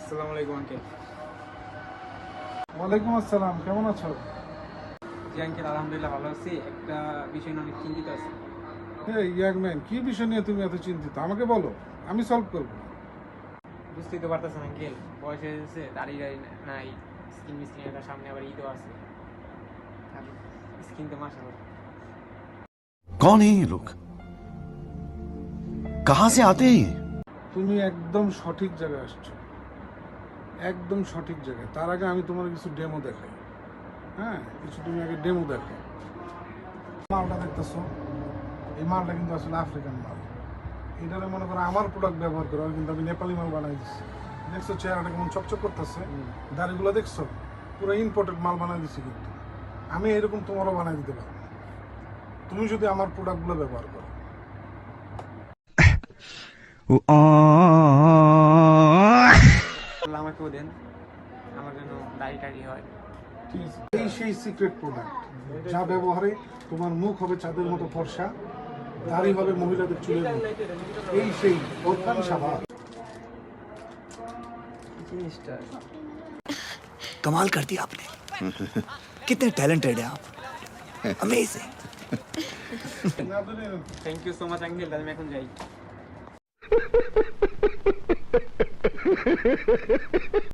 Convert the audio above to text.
আসসালামু আলাইকুম আঙ্কেল। ওয়ালাইকুম আসসালাম, কেমন আছো? জি আঙ্কেল, আলহামদুলিল্লাহ ভালো আছি। একটা বিষয় নিয়ে অনেক চিন্তিত আছি। হ্যাঁ ইয়াং ম্যান, কি বিষয় নিয়ে তুমি এত চিন্তিত আমাকে বলো, আমি সলভ করবো। বুঝতেই তো পারতেছেন আঙ্কেল, বয়স হয়ে গেছে, দাড়ি নাই, স্কিন মিস্কিন, একটা সামনে আবার ঈদও আছে। আর স্কিন তো মাশাআল্লাহ। कौन है ये लोग? कहां से आते हैं ये? তুমি একদম সঠিক জায়গায় আসছো, একদম সঠিক জায়গায়। তার আগে আমি তোমার কিছু ডেমো দেখাই। হ্যাঁ, কিছু তুমি আগে ডেমো দেখো। মালটা দেখতেছো, এই মালটা কিন্তু আসলে আফ্রিকান মাল। এটারে মনে করো আমার প্রোডাক্ট ব্যবহার করো, কিন্তু আমি নেপালি মাল বানাই দিচ্ছি। দেখছো চেহারাটা কেমন চকচক করতেছে, দাড়িগুলো দেখছো, পুরো ইম্পোর্টেড মাল বানাই দিচ্ছি। কিন্তু আমি এরকম তোমারও বানাই দিতে পারবো তুমি যদি আমার প্রোডাক্টগুলো ব্যবহার করো। আল্লাহ আমাকেও দেন, আমার জন্য দাড়ি হয়। ঠিক আছে, এই সেই সিক্রেট প্রোডাক্ট যা ব্যবহারে তোমার মুখ হবে চাঁদের মতো ফর্সা, দাড়ি হবে মহিলাদের চুলের মতো। এই সেই ওরখান সাবা। জিনিসটা कमाल कर दिया आपने। कितने टैलेंटेड है आप, amazing. Thank you so much uncle, আমি এখন যাই।